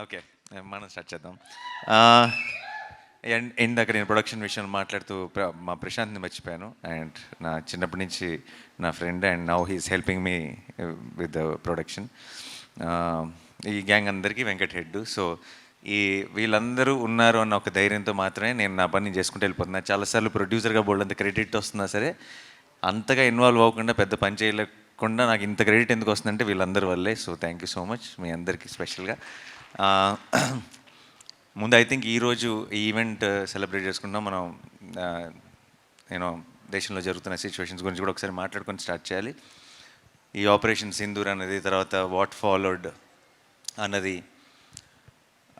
Okay, మనం start చేద్దాం. ఇందాక నేను ప్రొడక్షన్ విషయంలో మాట్లాడుతూ మా ప్రశాంత్ని మర్చిపోయాను. అండ్ నా చిన్నప్పటి నుంచి నా friend, and now he's helping me with the production. ఈ గ్యాంగ్ అందరికీ వెంకట్ హెడ్. సో ఈ వీళ్ళందరూ ఉన్నారు అన్న ఒక ధైర్యంతో మాత్రమే నేను నా పని చేసుకుంటూ వెళ్ళిపోతున్నాను. చాలాసార్లు ప్రొడ్యూసర్గా బోల్డ్ అంత క్రెడిట్ వస్తున్నా సరే అంతగా ఇన్వాల్వ్ అవ్వకుండా, పెద్ద పని చేయలేకుండా నాకు ఇంత క్రెడిట్ ఎందుకు వస్తుందంటే వీళ్ళందరి వల్లే. So thank you so much మీ అందరికీ స్పెషల్గా. ముందు ఐ థింక్ ఈరోజు ఈ ఈవెంట్ సెలబ్రేట్ చేసుకుంటాం మనం. నేను దేశంలో జరుగుతున్న సిచ్యువేషన్స్ గురించి కూడా ఒకసారి మాట్లాడుకొని స్టార్ట్ చేయాలి. ఈ ఆపరేషన్ సింధూర్ అన్నది, తర్వాత వాట్ ఫాలోడ్ అన్నది,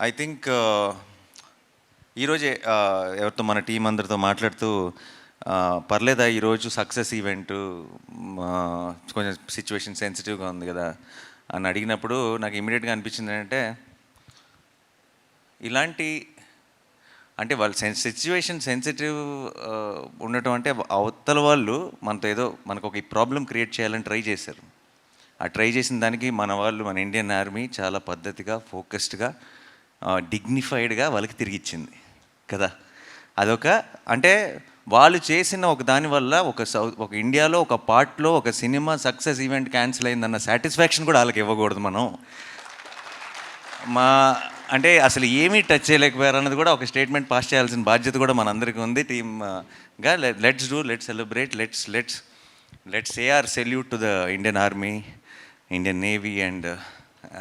ఐ థింక్ ఈరోజే ఎవరితో మన టీం అందరితో మాట్లాడుతూ పర్లేదా ఈరోజు సక్సెస్ ఈవెంట్, కొంచెం సిచ్యువేషన్ సెన్సిటివ్గా ఉంది కదా అని అడిగినప్పుడు నాకు ఇమీడియట్గా అనిపించింది ఏంటంటే, ఇలాంటి అంటే వాళ్ళ సిచ్యువేషన్ సెన్సిటివ్ ఉండటం అంటే అవతల వాళ్ళు మనతో ఏదో మనకు ఒక ప్రాబ్లం క్రియేట్ చేయాలని ట్రై చేశారు. ఆ ట్రై చేసిన దానికి మన వాళ్ళు, మన ఇండియన్ ఆర్మీ చాలా పద్ధతిగా, ఫోకస్డ్గా, డిగ్నిఫైడ్గా వాళ్ళకి తిరిగిచ్చింది కదా. అదొక అంటే వాళ్ళు చేసిన ఒక దానివల్ల ఒక ఇండియాలో ఒక పార్ట్లో ఒక సినిమా సక్సెస్ ఈవెంట్ క్యాన్సిల్ అయిందన్న సాటిస్ఫాక్షన్ కూడా వాళ్ళకి ఇవ్వకూడదు మనం. అంటే అసలు ఏమీ టచ్ చేయలేకపోయారు అన్నది కూడా ఒక స్టేట్మెంట్ పాస్ చేయాల్సిన బాధ్యత కూడా మనందరికీ ఉంది టీమ్గా. Let's celebrate, let's say our salute to the Indian army, Indian navy, and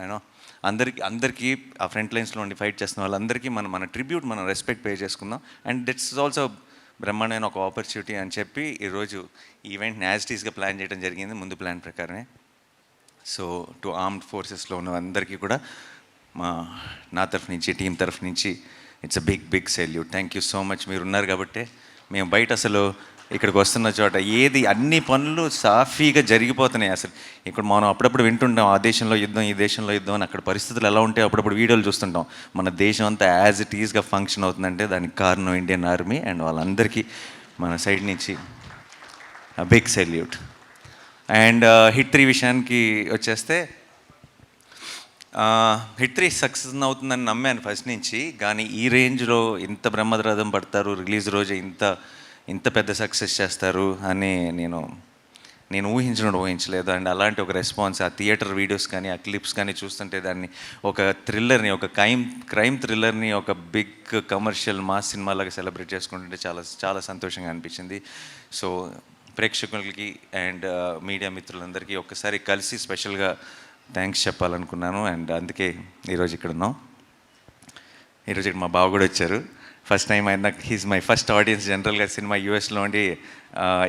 you know అందరికీ ఆ ఫ్రంట్ లైన్స్లో ఉండి ఫైట్ చేస్తున్న వాళ్ళందరికీ మన ట్రిబ్యూట్, మనం రెస్పెక్ట్ పే చేసుకుందాం. అండ్ దిట్స్ ఆల్సో బ్రహ్మాండమైన ఒక ఆపర్చునిటీ అని చెప్పి ఈరోజు ఈవెంట్ని యాజ్ టీస్గా ప్లాన్ చేయడం జరిగింది, ముందు ప్లాన్ ప్రకారమే. సో టు ఆర్మ్డ్ ఫోర్సెస్లో ఉన్న అందరికీ కూడా నా తరఫు నుంచి, టీం తరఫు నుంచి it's a big salute. Thank you so much. మీరు ఉన్నారు కాబట్టి మేము బయట అసలు ఇక్కడికి వస్తున్న చోట అన్ని పనులు సాఫీగా జరిగిపోతున్నాయి. అసలు ఇక్కడ మనం అప్పుడప్పుడు వింటుంటాం ఆ దేశంలో యుద్ధం, ఈ దేశంలో యుద్ధం అని. అక్కడ పరిస్థితులు ఎలా ఉంటాయో అప్పుడప్పుడు వీడియోలు చూస్తుంటాం. మన దేశం అంతా యాజ్ ఇట్ ఈస్గా ఫంక్షన్ అవుతుందంటే దానికి కారణం ఇండియన్ ఆర్మీ. అండ్ వాళ్ళందరికీ మన సైడ్ నుంచి బిగ్ సెల్యూట్. అండ్ హిట్ 3 విషయానికి వచ్చేస్తే, హిట్ 3 సక్సెస్ అవుతుందని నమ్మాను ఫస్ట్ నుంచి. కానీ ఈ రేంజ్లో ఇంత బ్రహ్మరథం పడతారు, రిలీజ్ రోజు ఇంత పెద్ద సక్సెస్ చేస్తారు అని నేను ఊహించలేదు. అండ్ అలాంటి ఒక రెస్పాన్స్, ఆ థియేటర్ వీడియోస్ కానీ, ఆ క్లిప్స్ కానీ చూస్తుంటే దాన్ని ఒక థ్రిల్లర్ని, ఒక క్రైమ్ థ్రిల్లర్ని ఒక బిగ్ కమర్షియల్ మాస్ సినిమాలాగా సెలబ్రేట్ చేసుకుంటుంటే చాలా చాలా సంతోషంగా అనిపించింది. సో ప్రేక్షకులకి అండ్ మీడియా మిత్రులందరికీ ఒక్కసారి కలిసి స్పెషల్గా థ్యాంక్స్ చెప్పాలనుకున్నాను. అండ్ అందుకే ఈరోజు ఇక్కడ ఉన్నాం. ఈరోజు ఇక్కడ మా బావ కూడా వచ్చారు. ఫస్ట్ టైం ఆయన, హీస్ మై ఫస్ట్ ఆడియన్స్. జనరల్గా సినిమా యూఎస్లో ఉండి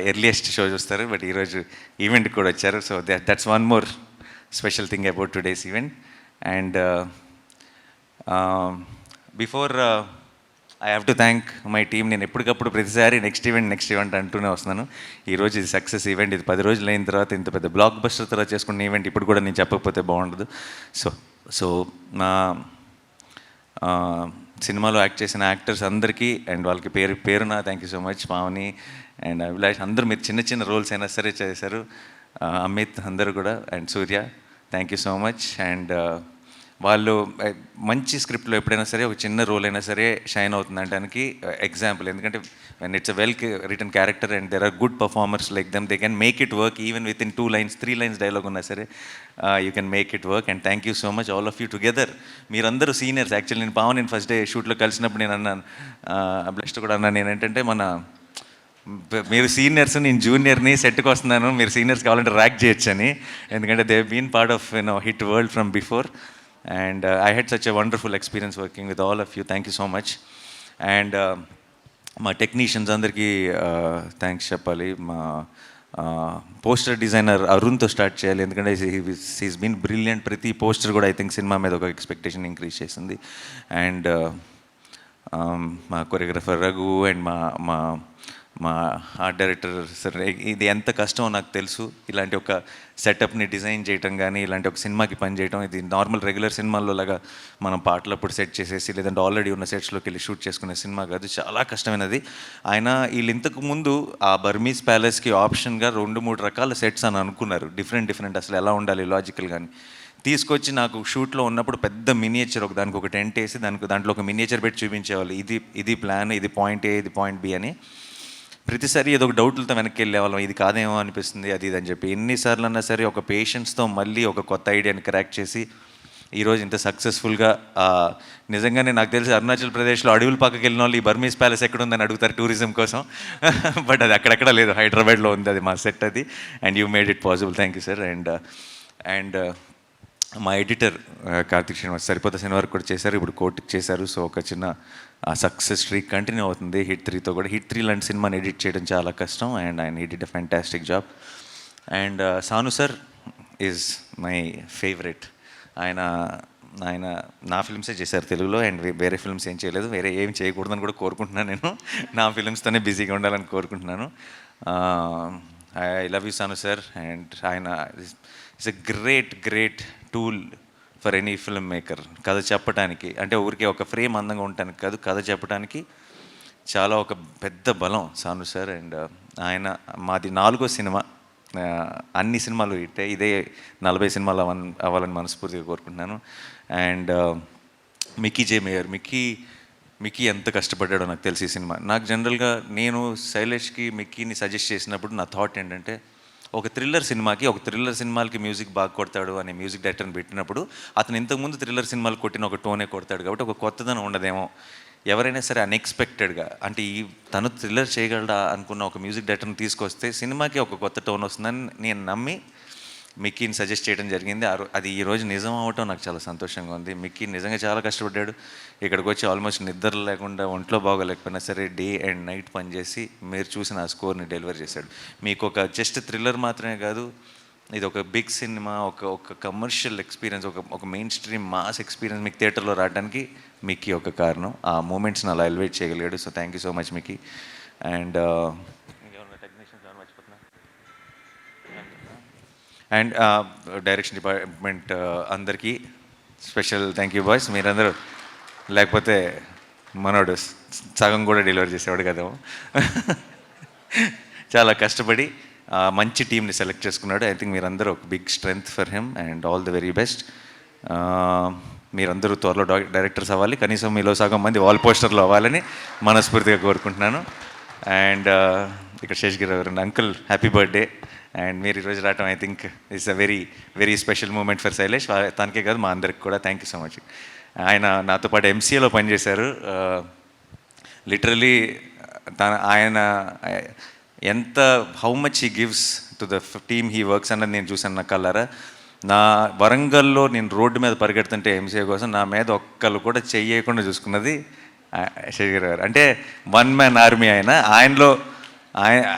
ఎర్లియస్ట్ షో చూస్తారు, బట్ ఈరోజు ఈవెంట్కి కూడా వచ్చారు. So that's one more special thing about today's event. And before I have to thank my team. నేను ఎప్పటికప్పుడు ప్రతిసారి నెక్స్ట్ ఈవెంట్ అంటూనే వస్తున్నాను. ఈరోజు ఇది సక్సెస్ ఈవెంట్. ఇది 10 రోజులు అయిన తర్వాత ఇంత పెద్ద బ్లాక్ బస్టర్ తర్వాత చేసుకున్న ఈవెంట్ ఇప్పుడు కూడా నేను చెప్పకపోతే బాగుండదు. సో నా సినిమాలో యాక్ట్ చేసిన యాక్టర్స్ అందరికీ అండ్ వాళ్ళకి పేరున thank you so much. Pavani and Abhilash అందరూ మీరు చిన్న రోల్స్ అయినా సరే చేశారు. అమిత్ అందరూ కూడా, and Surya thank you so much. And వాళ్ళు మంచి స్క్రిప్ట్లో ఎప్పుడైనా సరే ఒక చిన్న రోల్ అయినా సరే షైన్ అవుతుంది అనడానికి ఎగ్జాంపుల్. ఎందుకంటే when it's a well written character and there are good performers like them, they can make it work even with in 2 lines 3 lines dialogue ఉన్నా సరే you can make it work. And thank you so much all of you together. మీరందరూ seniors. Actually నేను first day షూట్లో కలిసినప్పుడు నేను అన్నాను, అభిలాష్తో కూడా అన్నాను, నేనేంటంటే మీరు సీనియర్స్, నేను జూనియర్ని, సెట్కి వస్తున్నాను, మీరు సీనియర్స్ కావాలంటే ర్యాక్ చేయొచ్చు అని. ఎందుకంటే they been part of hit world from before. And I had such a wonderful experience working with all of you. Thank you so much. And మా టెక్నీషియన్స్ అందరికీ థ్యాంక్స్ చెప్పాలి. మా పోస్టర్ డిజైనర్ అరుణ్తో స్టార్ట్ చేయాలి. ఎందుకంటే he's been brilliant. ప్రతి poster కూడా I think cinema మీద ఒక ఎక్స్పెక్టేషన్ ఇంక్రీజ్ చేసింది. అండ్ మా కొరియోగ్రఫర్ రఘు అండ్ మా ఆర్ట్ డైరెక్టర్ సార్, ఇది ఎంత కష్టమో నాకు తెలుసు. ఇలాంటి ఒక సెటప్ని డిజైన్ చేయటం కానీ, ఇలాంటి ఒక సినిమాకి పనిచేయటం, ఇది నార్మల్ రెగ్యులర్ సినిమాల్లో లాగా మనం పాటలప్పుడు సెట్ చేసేసి లేదంటే ఆల్రెడీ ఉన్న సెట్స్లోకి వెళ్ళి షూట్ చేసుకునే సినిమా కాదు, చాలా కష్టమైనది. ఆయన వీళ్ళు ఇంతకు ముందు ఆ బర్మీస్ ప్యాలెస్కి ఆప్షన్గా 2-3 రకాల సెట్స్ అని అనుకున్నారు, డిఫరెంట్ అసలు ఎలా ఉండాలి లాజికల్ కానీ. తీసుకొచ్చి నాకు షూట్లో ఉన్నప్పుడు పెద్ద మినియేచర్ దానికి ఒక టెంట్ వేసి దాంట్లో ఒక మినియేచర్ పెట్టి చూపించేవాళ్ళు, ఇది ప్లాన్, ఇది పాయింట్ ఏ, ఇది పాయింట్ బి అని. ప్రతిసారి ఏదో ఒక డౌట్లతో వెనక్కి వెళ్ళేవాళ్ళం, ఇది కాదేమో అనిపిస్తుంది, అది ఇది అని చెప్పి. ఎన్నిసార్లు అన్నా సరే ఒక పేషెన్స్తో మళ్ళీ ఒక కొత్త ఐడియాని క్రాక్ చేసి ఈరోజు ఇంత సక్సెస్ఫుల్గా, నిజంగానే నాకు తెలిసి అరుణాచల్ ప్రదేశ్లో అడవుల పక్కకి వెళ్ళిన వాళ్ళు ఈ బర్మీస్ ప్యాలెస్ ఎక్కడుందని అడుగుతారు టూరిజం కోసం. బట్ అది అక్కడెక్కడ లేదు, హైదరాబాద్లో ఉంది, అది మా సెట్ అది. And you made it possible, thank you sir. And మా ఎడిటర్ కార్తిక్ శ్రీనివాస్ సరిపోతే సినిమా వరకు కూడా చేశారు, ఇప్పుడు కోర్టుకి చేశారు. సో ఒక చిన్న సక్సెస్ స్ట్రీక్ కంటిన్యూ అవుతుంది హిట్ 3తో కూడా. హిట్ 3 లాంటి సినిమాని ఎడిట్ చేయడం చాలా కష్టం, అండ్ ఆయన edit a fantastic job. And Sanu sir is my favourite. ఆయన నా ఫిల్మ్సే చేశారు తెలుగులో, అండ్ వేరే ఫిల్మ్స్ ఏం చేయలేదు, వేరే ఏం చేయకూడదని కూడా కోరుకుంటున్నాను. నేను నా ఫిల్మ్స్తోనే బిజీగా ఉండాలని కోరుకుంటున్నాను. I love you Sanu sir. And ఆయన it's a great tool for any film maker. కథ చెప్పడానికి అంటే ఊరికే ఒక ఫ్రేమ్ అందంగా ఉండటానికి కాదు, కథ చెప్పడానికి చాలా ఒక పెద్ద బలం సాను సార్. అండ్ ఆయన మాది 4వ సినిమా, అన్ని సినిమాలు ఇదే 40 సినిమాలు అవ్వాలని మనస్ఫూర్తిగా కోరుకుంటున్నాను. And Mickey J mayor, Mickey ఎంత కష్టపడ్డాడో నాకు తెలిసి ఈ సినిమా. నాకు జనరల్గా నేను శైలేష్కి మిక్కీని సజెస్ట్ చేసినప్పుడు నా థాట్ ఏంటంటే, ఒక థ్రిల్లర్ సినిమాలకి మ్యూజిక్ బాగా కొడతాడు అనే మ్యూజిక్ డైరెక్టర్ని పెట్టినప్పుడు అతను ఇంతకుముందు థ్రిల్లర్ సినిమాలు కొట్టిన ఒక టోనే కొడతాడు కాబట్టి ఒక కొత్తదనం ఉండదేమో. ఎవరైనా సరే అన్ఎక్స్పెక్టెడ్గా అంటే తను థ్రిల్లర్ చేయగలడా అనుకున్న ఒక మ్యూజిక్ డైరెక్టర్ని తీసుకొస్తే సినిమాకి ఒక కొత్త టోన్ వస్తుందని నేను నమ్మి మిక్కీని సజెస్ట్ చేయడం జరిగింది. అది ఈరోజు నిజం అవ్వటం నాకు చాలా సంతోషంగా ఉంది. మిక్కీ నిజంగా చాలా కష్టపడ్డాడు. ఇక్కడికి వచ్చి ఆల్మోస్ట్ నిద్ర లేకుండా, ఒంట్లో బాగోలేకపోయినా సరే డే అండ్ నైట్ పనిచేసి మీరు చూసిన ఆ స్కోర్ని డెలివర్ చేశాడు. మీకు ఒక జస్ట్ థ్రిల్లర్ మాత్రమే కాదు, ఇది ఒక బిగ్ సినిమా, ఒక కమర్షియల్ ఎక్స్పీరియన్స్, ఒక మెయిన్ స్ట్రీమ్ మాస్ ఎక్స్పీరియన్స్ మీకు థియేటర్లో రావడానికి మిక్కీ ఒక కారణం. ఆ మూమెంట్స్ని అలా ఎలివేట్ చేయగలిగాడు. So thank you so much Mickey. And and direction department అందరికీ స్పెషల్ థ్యాంక్ యూ బాయ్స్. మీరందరూ లేకపోతే మనోడు సగం కూడా డెలివరీ చేసేవాడు కదేమో. చాలా కష్టపడి మంచి టీంని సెలెక్ట్ చేసుకున్నాడు. ఐ థింక్ మీరందరూ ఒక big strength for him and all the very best. మీరందరూ త్వరలో డైరెక్టర్స్ అవ్వాలి, కనీసం మీలో సగం మంది వాల్ పోస్టర్లో అవ్వాలని మనస్ఫూర్తిగా కోరుకుంటున్నాను. అండ్ ఇక్కడ శేషగిరి గారు అంకుల్ హ్యాపీ బర్త్డే. అండ్ మీరు ఈరోజు రావటం I think it's a very special moment for Shailesh. తనకే కాదు మా అందరికి కూడా థ్యాంక్ యూ సో మచ్. ఆయన నాతో పాటు ఎంసీఏలో పనిచేశారు. లిటరలీ ఆయన ఎంత how much he gives to the team he works అన్నది నేను చూసాను నా కళ్ళారా. నా వరంగల్లో నేను రోడ్డు మీద పరిగెడుతుంటే ఎంసీఏ కోసం నా మీద ఒక్కళ్ళు కూడా చెయ్యకుండా చూసుకున్నది శేఖర్ గారు. అంటే వన్ మ్యాన్ ఆర్మీ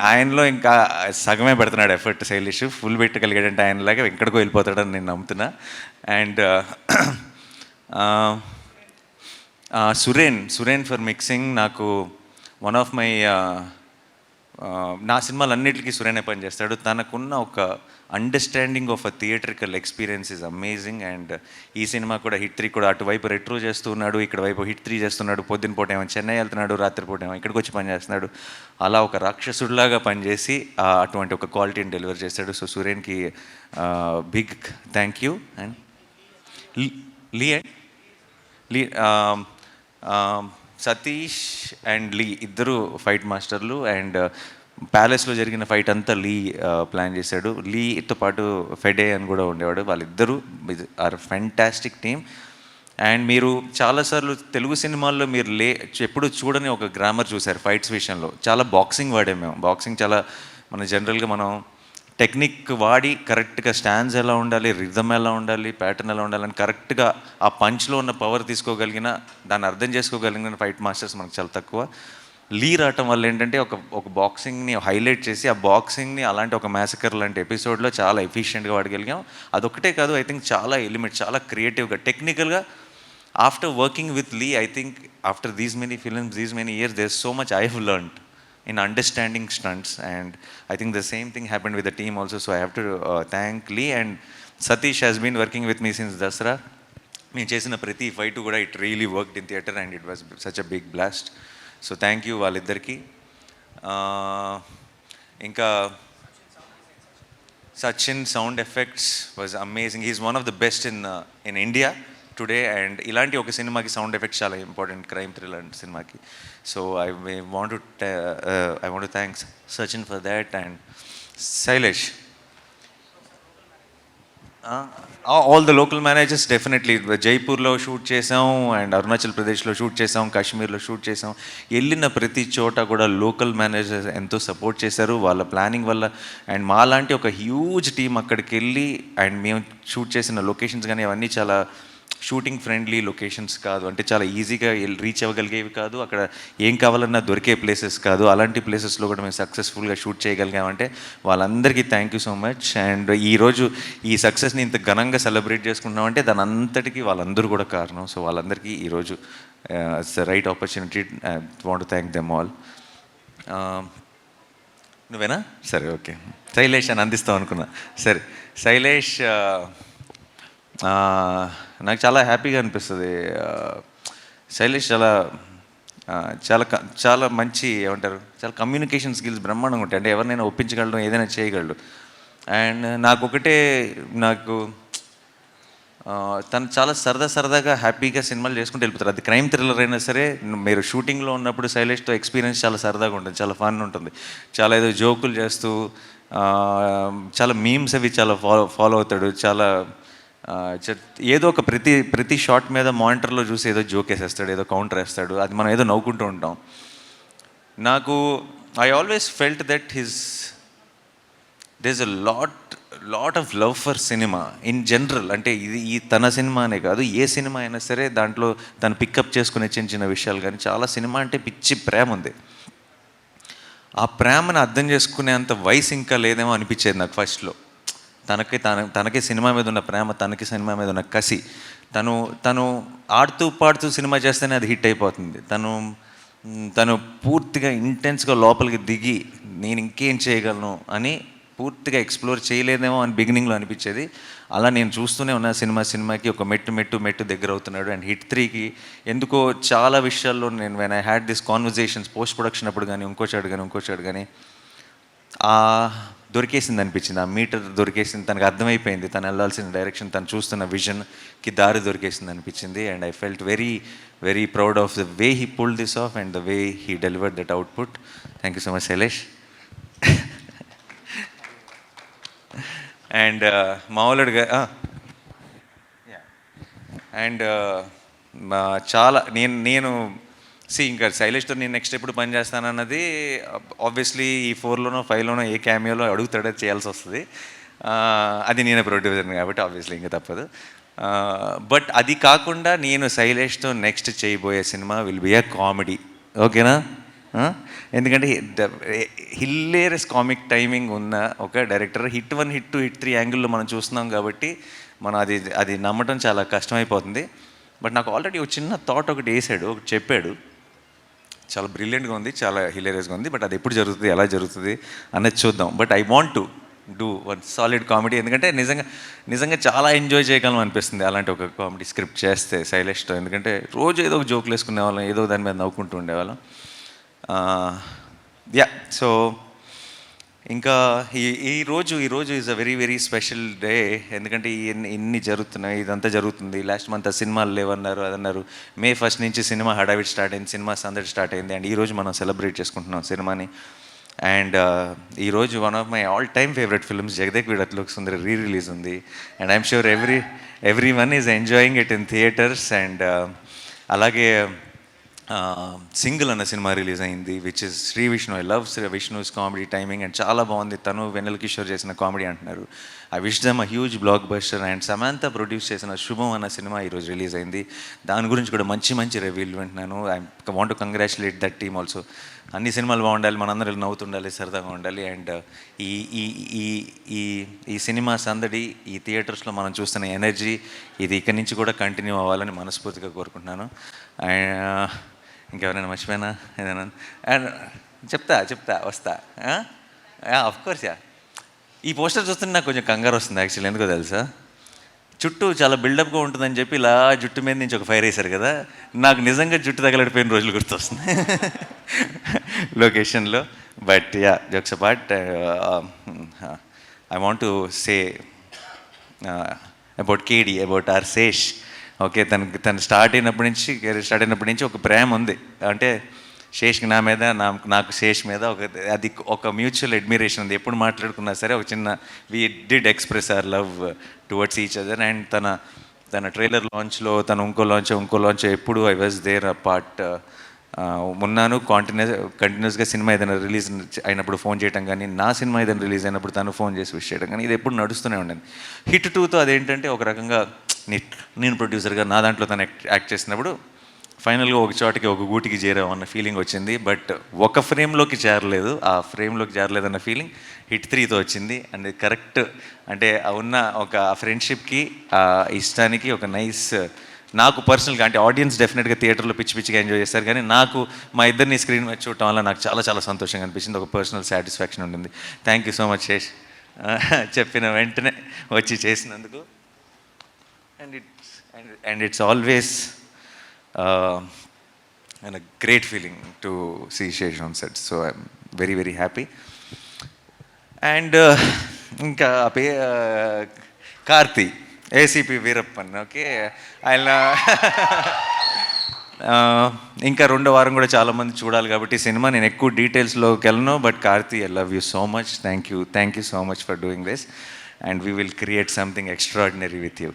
ఆయనలో ఇంకా సగమే పెడుతున్నాడు ఎఫర్ట్ శైలేష్. ఫుల్ పెట్టగలిగాడంటే ఆయనలాగా ఎక్కడికో వెళ్ళిపోతాడని నేను నమ్ముతున్నా. And Suren for mixing. నాకు వన్ ఆఫ్ మై నా సినిమాలన్నిటికీ సురేనే పనిచేస్తాడు. తనకున్న ఒక understanding of a theatrical experience is amazing. And ఈ సినిమా కూడా హిట్ 3 కూడా అటువైపు రెట్రో చేస్తున్నాడు, ఇక్కడ వైపు హిట్ 3 చేస్తున్నాడు. పొద్దున పూట ఏమో చెన్నై వెళ్తున్నాడు, రాత్రిపూట ఏమో ఇక్కడికి వచ్చి పనిచేస్తున్నాడు. అలా ఒక రాక్షసుడిలాగా పనిచేసి అటువంటి ఒక క్వాలిటీని డెలివర్ చేశాడు. సో సురేన్కి big thank you. And Lee Satish and Lee ఇద్దరు ఫైట్ మాస్టర్లు. అండ్ ప్యాలెస్లో జరిగిన ఫైట్ అంతా లీ ప్లాన్ చేశాడు. లీతో పాటు ఫెడే అని కూడా ఉండేవాడు. వాళ్ళిద్దరూ ఆర్ ఫ్యాంటాస్టిక్ టీమ్. అండ్ మీరు చాలాసార్లు తెలుగు సినిమాల్లో మీరు ఎప్పుడు చూడని ఒక గ్రామర్ చూశారు ఫైట్స్ విషయంలో. చాలా బాక్సింగ్ వాడాము మేము. బాక్సింగ్ చాలా జనరల్గా మనం టెక్నిక్ వాడి కరెక్ట్గా స్టాండ్స్ ఎలా ఉండాలి, రిథమ్ ఎలా ఉండాలి, ప్యాటర్న్ ఎలా ఉండాలని కరెక్ట్గా ఆ పంచ్లో ఉన్న పవర్ తీసుకోగలిగిన, దాన్ని అర్థం చేసుకోగలిగిన ఫైట్ మాస్టర్స్ మనకు చాలా తక్కువ. లీ రావటం వల్ల ఏంటంటే ఒక బాక్సింగ్ని హైలైట్ చేసి ఆ బాక్సింగ్ని అలాంటి ఒక మ్యాసకర్ లాంటి ఎపిసోడ్లో చాలా ఎఫిషియెంట్గా వాడగలిగాం. అదొక్కటే కాదు, ఐ థింక్ చాలా ఎలిమెంట్, చాలా క్రియేటివ్గా, టెక్నికల్గా. After working with Lee, I think after these many films, these many years, there's so much I have learned in understanding stunts, and I think the same thing happened with the team also. So I have to thank Lee, and Satish has been working with me since Dasra. మేము చేసిన ప్రతి fight కూడా it really worked in theatre and it was such a big blast. So thank you వాళ్ళిద్దరికీ. ఇంకా Sachin sound effects was amazing. He's one of the best in India today, and ఇలాంటి ఒక సినిమాకి sound effects చాలా important, crime thriller సినిమాకి. So I want to thank Sachin for that, and Sailesh. All the local managers definitely. జైపూర్లో shoot చేసాం, and అరుణాచల్ ప్రదేశ్లో shoot చేసాం, కాశ్మీర్లో షూట్ చేసాం. వెళ్ళిన ప్రతి చోట కూడా లోకల్ మేనేజర్స్ ఎంతో సపోర్ట్ చేశారు వాళ్ళ ప్లానింగ్ వల్ల. అండ్ మాలాంటి ఒక హ్యూజ్ టీం అక్కడికి వెళ్ళి, అండ్ మేము షూట్ చేసిన లొకేషన్స్ కానీ అవన్నీ చాలా షూటింగ్ ఫ్రెండ్లీ లొకేషన్స్ కాదు, అంటే చాలా ఈజీగా రీచ్ అవ్వగలిగేవి కాదు, అక్కడ ఏం కావాలన్నా దొరికే ప్లేసెస్ కాదు. అలాంటి ప్లేసెస్లో కూడా మేము సక్సెస్ఫుల్గా షూట్ చేయగలిగామంటే వాళ్ళందరికీ thank you so much. And ఈరోజు ఈ సక్సెస్ని ఇంత ఘనంగా సెలబ్రేట్ చేసుకుంటున్నామంటే దాని అంతటికీ వాళ్ళందరూ కూడా కారణం. సో వాళ్ళందరికీ ఈరోజు it's the right opportunity. I want to thank them all. నువ్వేనా? సరే, ఓకే. శైలేష్ అని అందిస్తాం అనుకున్నా. సరే, శైలేష్ నాకు చాలా హ్యాపీగా అనిపిస్తుంది. శైలేష్ చాలా చాలా చాలా మంచి, ఏమంటారు, చాలా కమ్యూనికేషన్ స్కిల్స్ బ్రహ్మాండంగా ఉంటాయి. అంటే ఎవరినైనా ఒప్పించగలడు, ఏదైనా చేయగలడు. అండ్ నాకు తను చాలా సరదాగా హ్యాపీగా సినిమాలు చేసుకుంటూ వెళ్ళిపోతారు. అది క్రైమ్ థ్రిల్లర్ అయినా సరే, మీరు షూటింగ్లో ఉన్నప్పుడు శైలేష్తో ఎక్స్పీరియన్స్ చాలా సరదాగా ఉంటుంది, చాలా ఫన్ ఉంటుంది. చాలా ఏదో జోకులు చేస్తూ చాలా మీమ్స్ అవి చాలా ఫాలో అవుతాడు. చాలా ఏదో ఒక ప్రతి షాట్ మీద మానిటర్లో చూసి ఏదో జోక్ వేసేస్తాడు, ఏదో కౌంటర్ వేస్తాడు, అది మనం ఏదో నవ్వుకుంటూ ఉంటాం. I always felt that there's a lot of love for cinema in general. అంటే ఈ తన సినిమా అనే కాదు, ఏ సినిమా అయినా సరే దాంట్లో తను పికప్ చేసుకునే చిన్న విషయాలు కానీ చాలా సినిమా అంటే పిచ్చి ప్రేమ ఉంది. ఆ ప్రేమను అర్థం చేసుకునేంత వయసు ఇంకా లేదేమో అనిపించేది నాకు ఫస్ట్లో. తనకి సినిమా మీద ఉన్న ప్రేమ, తనకి సినిమా మీద ఉన్న కసి, తను ఆడుతూ పాడుతూ సినిమా చేస్తేనే అది హిట్ అయిపోతుంది. తను పూర్తిగా ఇంటెన్స్గా లోపలికి దిగి నేను ఇంకేం చేయగలను అని పూర్తిగా ఎక్స్ప్లోర్ చేయలేదేమో అని బిగినింగ్లో అనిపించేది. అలా నేను చూస్తూనే ఉన్న సినిమాకి ఒక మెట్టు దగ్గర అవుతున్నాడు. అండ్ హిట్ 3కి ఎందుకో చాలా విషయాల్లో నేను when I had this conversations post production అప్పుడు కానీ ఇంకోచాడు కానీ దొరికేసింది అనిపించింది. ఆ మీటర్ దొరికేసింది, తనకు అర్థమైపోయింది తను వెళ్ళాల్సిన డైరెక్షన్, తను చూస్తున్న విజన్కి దారి దొరికేసింది అనిపించింది. And I felt very very proud of the way he pulled this of and the way he delivered that output. Thank you so much Shailesh. And మామూలుగా అండ్ చాలా నేను ఇంకా శైలేష్తో నేను నెక్స్ట్ ఎప్పుడు పని చేస్తానన్నది ఆబ్వియస్లీ ఈ 4లోనో 5లోనో ఏ క్యామియోలో అడుగుతాడో చేయాల్సి వస్తుంది. అది నేనే ప్రొడ్యూసర్ని కాబట్టి ఆబ్వియస్లీ ఇంకా తప్పదు. బట్ అది కాకుండా నేను శైలేష్తో నెక్స్ట్ చేయబోయే cinema will be A comedy. ఓకేనా? ఎందుకంటే హిల్లేరియస్ కామిక్ టైమింగ్ ఉన్న ఒక డైరెక్టర్. హిట్ 1, హిట్ 2, హిట్ 3 యాంగిల్లో మనం చూస్తున్నాం కాబట్టి మనం అది నమ్మటం చాలా కష్టమైపోతుంది. బట్ నాకు ఆల్రెడీ ఒక చిన్న థాట్ ఒకటి చెప్పాడు, చాలా బ్రిలియంట్గా ఉంది, చాలా హిలేరియస్గా ఉంది. బట్ అది ఎప్పుడు జరుగుతుంది, ఎలా జరుగుతుంది అన్నది చూద్దాం. But I want to do one solid comedy. ఎందుకంటే నిజంగా చాలా ఎంజాయ్ చేయగలం అనిపిస్తుంది అలాంటి ఒక కామెడీ స్క్రిప్ట్ చేస్తే శైలేష్తో. ఎందుకంటే రోజు ఏదో ఒక జోకులు వేసుకునే వాళ్ళం, ఏదో దాని మీద నవ్వుకుంటూ ఉండేవాళ్ళం. సో ఇంకా ఈరోజు is a very very special day. ఎందుకంటే ఇన్ని జరుగుతున్నాయి, ఇదంతా జరుగుతుంది. లాస్ట్ మంత్ సినిమాలు లేవన్నారు, అదన్నారు. May 1 నుంచి సినిమా హడావిడి స్టార్ట్ అయింది, సినిమా సందడి స్టార్ట్ అయింది. అండ్ ఈరోజు మనం సెలబ్రేట్ చేసుకుంటున్నాం సినిమాని. అండ్ ఈరోజు one of my all time favourite films Jagadeka Veerudu Athiloka Sundari release ఉంది. And I'm sure everyone is enjoying it in theatres. And అలాగే సింగిల్ అన్న సినిమా రిలీజ్ అయింది, which is Shri Vishnu. I love Shri Vishnu's comedy timing and చాలా బాగుంది. తను వెన్నెల కిషోర్ చేసిన కామెడీ అంటున్నారు. I wish them a huge blockbuster. And Samantha produce చేసిన శుభం అన్న సినిమా ఈరోజు రిలీజ్ అయింది. దాని గురించి కూడా మంచి రివ్యూలు వింటున్నాను. I want to congratulate that team also. అన్ని సినిమాలు బాగుండాలి, మనందరూ నవ్వుతుండాలి, సరదాగా ఉండాలి. అండ్ ఈ సినిమా సందడి, ఈ థియేటర్స్లో మనం చూస్తున్న ఎనర్జీ, ఇది ఇక్కడి నుంచి కూడా కంటిన్యూ అవ్వాలని మనస్ఫూర్తిగా కోరుకుంటున్నాను. అండ్ ఇంకెవరైనా మర్చిపోయినా ఏదైనా అండ్ చెప్తా వస్తా. అఫ్కోర్స్ ఈ పోస్టర్ చూస్తుంటే నాకు కొంచెం కంగారు వస్తుంది యాక్చువల్లీ. ఎందుకో తెలుసా, చుట్టూ చాలా బిల్డప్గా ఉంటుందని చెప్పి ఇలా జుట్టు మీద నుంచి ఒక ఫైర్ వేశారు కదా, నాకు నిజంగా జుట్టు తగలడిపోయిన రోజులు గుర్తొస్తుంది లొకేషన్లో. But jokes apart, I want to say about Kedi, about our Sesh. Okay, తను స్టార్ట్ అయినప్పటి నుంచి ఒక ప్రేమ ఉంది. అంటే శేష్కి నా మీద, నాకు శేష్ మీద ఒక మ్యూచువల్ అడ్మిరేషన్ ఉంది. ఎప్పుడు మాట్లాడుకున్నా సరే ఒక చిన్న we did express our love towards each other. And తన ట్రైలర్ లాంచ్లో, ఇంకో లాంచ్ ఎప్పుడు I was there a part ఉన్నాను. కంటిన్యూస్గా సినిమా ఏదైనా రిలీజ్ అయినప్పుడు ఫోన్ చేయడం కానీ, నా సినిమా ఏదైనా రిలీజ్ అయినప్పుడు తను ఫోన్ చేసి విష్ చేయడం కానీ, ఇది ఎప్పుడు నడుస్తూనే ఉండేది. హిట్ 2తో అదేంటంటే ఒక రకంగా నేను ప్రొడ్యూసర్గా నా దాంట్లో తను యాక్ట్ చేసినప్పుడు ఫైనల్గా ఒక చోటకి, ఒక గూటికి చేరామన్న ఫీలింగ్ వచ్చింది. బట్ ఒక ఫ్రేమ్లోకి చేరలేదు, ఆ ఫ్రేమ్లోకి చేరలేదన్న ఫీలింగ్ హిట్ 3తో వచ్చింది. అండ్ కరెక్ట్ అంటే ఉన్న ఒక ఫ్రెండ్షిప్కి, ఆ ఇష్టానికి ఒక నైస్, నాకు పర్సనల్గా అంటే ఆడియన్స్ డెఫినెట్గా థియేటర్లో పిచ్చిగా ఎంజాయ్ చేస్తారు, కానీ నాకు మా ఇద్దరిని స్క్రీన్ మీద చూడటం వల్ల నాకు చాలా చాలా సంతోషంగా అనిపించింది. ఒక పర్సనల్ సాటిస్ఫాక్షన్ ఉంటుంది. Thank you so much Sesh, చెప్పిన వెంటనే వచ్చి చేసినందుకు. And it's always and a great feeling to see Shesh on set, so I'm very very happy. And ఇంకా కార్తీ, ఏసీపీ వీరప్పన్. ఓకే, ఆయన ఇంకా 2వ వారం కూడా చాలామంది చూడాలి కాబట్టి సినిమా, నేను ఎక్కువ డీటెయిల్స్లోకి వెళ్ళను. But Karthi, I love you so much. Thank you so much for doing this, and we will create something extraordinary with you.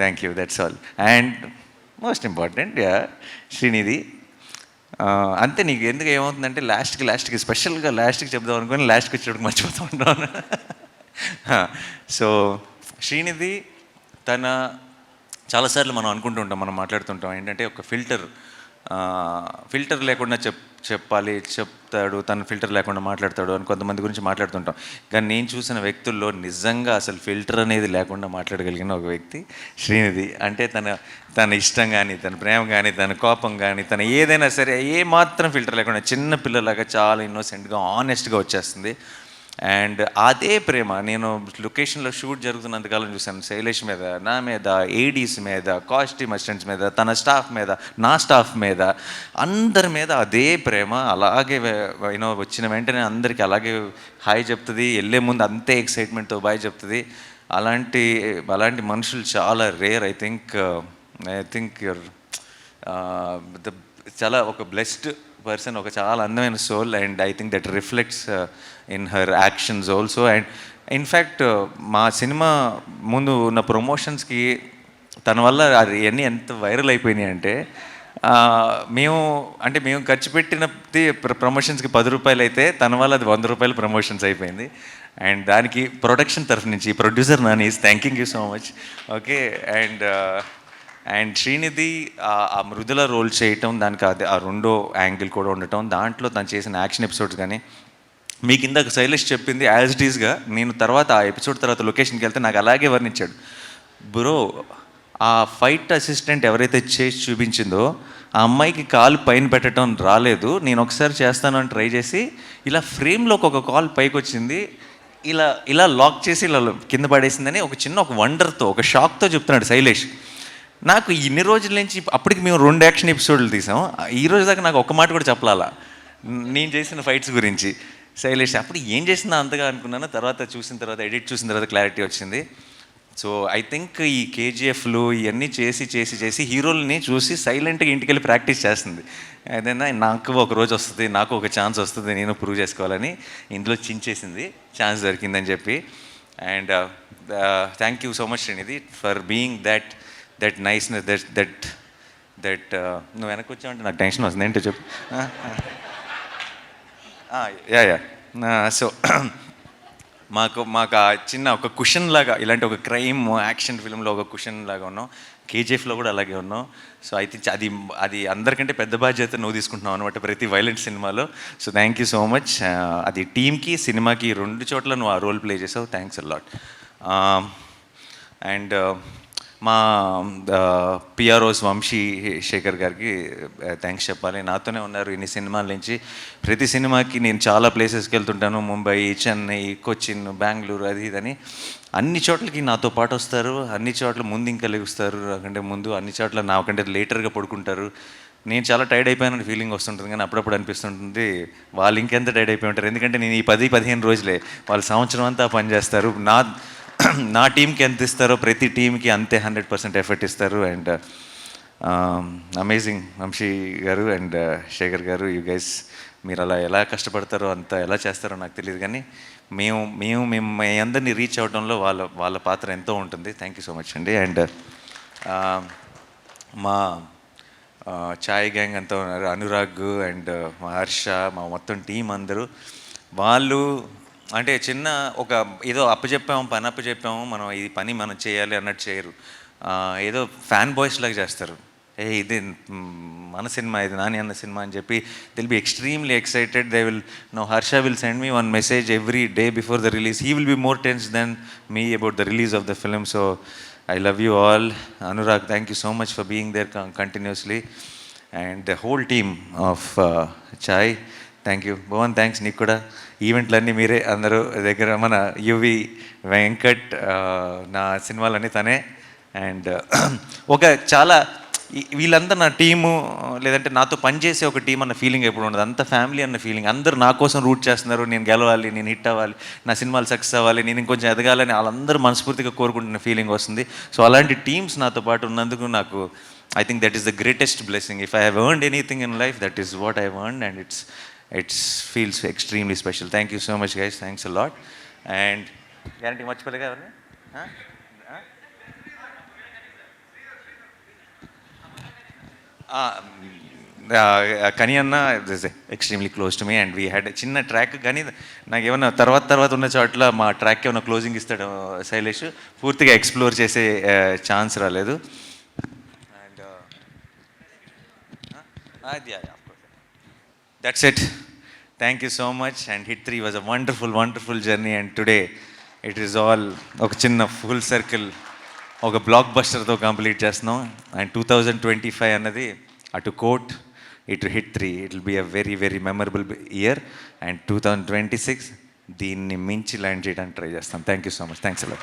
Thank you, that's all. And most important, Srinidhi. అంతే, నీకు ఎందుకు ఏమవుతుందంటే లాస్ట్కి స్పెషల్గా చెప్దాం అనుకుని లాస్ట్కి వచ్చేటప్పుడు మర్చిపోతూ ఉంటాను. సో శ్రీనిధి, చాలాసార్లు మనం అనుకుంటుంటాం, మనం మాట్లాడుతుంటాం ఏంటంటే ఒక ఫిల్టర్ లేకుండా చెప్తాడు, తను ఫిల్టర్ లేకుండా మాట్లాడతాడు అని కొంతమంది గురించి మాట్లాడుతుంటాం. కానీ నేను చూసిన వ్యక్తుల్లో నిజంగా అసలు ఫిల్టర్ అనేది లేకుండా మాట్లాడగలిగిన ఒక వ్యక్తి శ్రీనిధి. అంటే తన ఇష్టం కానీ, తన ప్రేమ కానీ, తన కోపం కానీ, తన ఏదైనా సరే ఏ మాత్రం ఫిల్టర్ లేకుండా చిన్న పిల్లలాగా చాలా ఇన్నోసెంట్గా, ఆనెస్ట్గా వచ్చేస్తుంది. అండ్ అదే ప్రేమ నేను లొకేషన్లో షూట్ జరుగుతున్నంతకాలం చూశాను. శైలేష్ మీద, నా మీద, ఏడీస్ మీద, కాస్ట్యూమ్ అసిస్టెంట్స్ మీద, తన స్టాఫ్ మీద, నా స్టాఫ్ మీద, అందరి మీద అదే ప్రేమ. అలాగే వచ్చిన వెంటనే అందరికీ అలాగే హాయ్ చెప్తుంది, వెళ్ళే ముందు అంతే ఎక్సైట్మెంట్తో బాయ్ చెప్తుంది. అలాంటి మనుషులు చాలా రేర్. ఐ థింక్ యూర్ చాలా ఒక బ్లెస్డ్ పర్సన్, ఒక చాలా అందమైన soul. And I think that reflects in her actions also. And in fact మా సినిమా ముందు ఉన్న ప్రమోషన్స్కి తన వల్ల ఇవన్నీ ఎంత వైరల్ అయిపోయినాయి అంటే, మేము ఖర్చు పెట్టినది ప్రమోషన్స్కి 10 రూపాయలు అయితే తన వల్ల అది 100 రూపాయలు ప్రమోషన్స్ అయిపోయింది. అండ్ దానికి ప్రొడక్షన్ తరఫు నుంచి producer Nani is thanking you so much. Okay, and Srinidhi ఆ మృదుల రోల్ చేయటం, దానికి ఆ 2వ యాంగిల్ కూడా ఉండటం, దాంట్లో తను చేసిన యాక్షన్ ఎపిసోడ్స్ కానీ, మీ కింద శైలేష్ చెప్పింది యాజ్ ఇట్ ఈస్గా నేను తర్వాత ఆ ఎపిసోడ్ తర్వాత లొకేషన్కి వెళ్తే నాకు అలాగే వర్ణించాడు. బ్రో, ఆ ఫైట్ అసిస్టెంట్ ఎవరైతే చేసి చూపించిందో ఆ అమ్మాయికి కాలు పైన పెట్టడం రాలేదు, నేను ఒకసారి చేస్తాను అని ట్రై చేసి ఇలా ఫ్రేమ్లోకి ఒక కాల్ పైకి వచ్చింది, ఇలా లాక్ చేసి ఇలా కింద పడేసిందని ఒక వండర్తో, ఒక షాక్తో చెప్తున్నాడు శైలేష్. నాకు ఇన్ని రోజుల నుంచి, అప్పటికి మేము 2 యాక్షన్ ఎపిసోడ్లు తీసాం, ఈ రోజు దాకా నాకు ఒక్క మాట కూడా చెప్పాలా నేను చేసిన ఫైట్స్ గురించి. శైలేష్ అప్పుడు ఏం చేసిందా అంతగా అనుకున్నాను, ఎడిట్ చూసిన తర్వాత క్లారిటీ వచ్చింది. సో ఐ థింక్ ఈ కేజీఎఫ్లు ఇవన్నీ చేసి హీరోలని చూసి సైలెంట్గా ఇంటికి వెళ్ళి ప్రాక్టీస్ చేస్తుంది. ఏదైనా నాకు ఒక రోజు వస్తుంది, నాకు ఒక ఛాన్స్ వస్తుంది, నేను ప్రూవ్ చేసుకోవాలని ఇందులో చించేసింది, ఛాన్స్ దొరికిందని చెప్పి. And thank you so much Srinidhi for being that niceness, that నువ్వు వెనక్కి వచ్చావంటే నాకు టెన్షన్ వస్తుంది. ఏంటో చెప్పు. సో మాకు ఆ చిన్న ఒక కుషన్ లాగా, ఇలాంటి ఒక క్రైమ్ యాక్షన్ ఫిల్మ్లో ఒక కుషన్ లాగా ఉన్నాం. కేజీఎఫ్లో కూడా అలాగే ఉన్నాం. సో అయితే అది అందరికంటే పెద్ద బాధ్యత నువ్వు తీసుకుంటున్నావు అనమాట ప్రతి వైలెంట్ సినిమాలో. So thank you so much. అది టీమ్కి, సినిమాకి 2 చోట్ల నువ్వు ఆ రోల్ ప్లే చేసావు. Thanks a lot. అండ్ మా పిఆర్ఓస్ వంశీ శేఖర్ గారికి థ్యాంక్స్ చెప్పాలి. నాతోనే ఉన్నారు ఇన్ని సినిమాల నుంచి. ప్రతి సినిమాకి నేను చాలా ప్లేసెస్కి వెళ్తుంటాను, ముంబై, చెన్నై, కొచ్చిన్, బెంగళూరు, అది ఇదని. అన్ని చోట్లకి నాతో పాటు వస్తారు, అన్ని చోట్ల ముందు ఇంకా లెగుస్తారు నాకంటే ముందు, అన్ని చోట్ల నాకంటే లేటర్గా పడుకుంటారు. నేను చాలా టైర్డ్ అయిపోయానని ఫీలింగ్ వస్తుంటుంది, కానీ అప్పుడప్పుడు అనిపిస్తుంటుంది వాళ్ళు ఇంకెంత టైర్డ్ అయిపోయి ఉంటారు. ఎందుకంటే నేను ఈ 10-15 రోజులే, వాళ్ళు సంవత్సరం అంతా పనిచేస్తారు. నా టీంకి ఎంత ఇస్తారో ప్రతి టీంకి అంతే 100% ఎఫర్ట్ ఇస్తారు. అండ్ అమేజింగ్ వంశీ గారు అండ్ శేఖర్ గారు, యూ గైస్ మీరు అలా ఎలా కష్టపడతారో అంత ఎలా చేస్తారో నాకు తెలియదు, కానీ మేము మీ అందరినీ రీచ్ అవడంలో వాళ్ళ పాత్ర ఎంతో ఉంటుంది. థ్యాంక్ యూ సో మచ్ అండి. అండ్ మా ఛాయ్ గ్యాంగ్ అంతా ఉన్నారు, అనురాగ్ అండ్ మా హర్ష, మా మొత్తం టీం అందరూ. వాళ్ళు అంటే చిన్న ఒక ఏదో పని అప్పచెప్పాము, మనం ఈ పని మనం చేయాలి అన్నట్టు చేయరు. ఏదో ఫ్యాన్ బాయ్స్ లాగా చేస్తారు. ఇది మన సినిమా, ఇది నాని అన్న సినిమా అని చెప్పి they'll be extremely excited. They will know Harsha will send me one message every day before the release. He will be more tense than me about the release of the film. So I love you all. Anurag, thank you so much for being there continuously. And the whole team of Chai, thank you. Bhavan, thanks నీకు కూడా. ఈవెంట్లన్నీ మీరే అందరూ దగ్గర, మన UV Venkat, నా సినిమాలన్నీ తనే. And ఒక చాలా వీళ్ళంతా నా టీము, లేదంటే నాతో పనిచేసే ఒక టీం అన్న ఫీలింగ్ ఎప్పుడు ఉండదు. అంత ఫ్యామిలీ అన్న ఫీలింగ్. అందరూ నా కోసం రూట్ చేస్తున్నారు, నేను గెలవాలి, నేను హిట్ అవ్వాలి, నా సినిమాలు సక్సెస్ అవ్వాలి, నేను ఇంకొంచెం ఎదగాలని వాళ్ళందరూ మనస్ఫూర్తిగా కోరుకుంటున్న ఫీలింగ్ వస్తుంది. సో అలాంటి టీమ్స్ నాతో పాటు ఉన్నందుకు నాకు I think that is the greatest blessing. If I have earned anything in life, that is what I earned, and it's feels extremely special. Thank you so much guys, thanks a lot. And guarantee మర్చిపోలేగా ఎవరిని? కని అన్న is extremely close to me, and we had చిన్న track. కానీ నాకు ఏమన్నా తర్వాత ఉన్న చోట్ల మా ట్రాక్ ఏమైనా క్లోజింగ్ ఇస్తాడు శైలేష్, పూర్తిగా ఎక్స్ప్లోర్ చేసే ఛాన్స్ రాలేదు. And that's it. Thank you so much. And hit 3 was a wonderful journey, and today it is all ఒక చిన్న ఫుల్ సర్కిల్, ఒక బ్లాక్ బస్టర్తో కంప్లీట్ చేస్తున్నాం. అండ్ 2025 అన్నది అటు కోట్, ఇటు hit 3, it will be a very memorable year. And 2026 దీన్ని మించి ల్యాండ్ చేయడానికి ట్రై చేస్తాం. Thank you so much. Thanks అలా.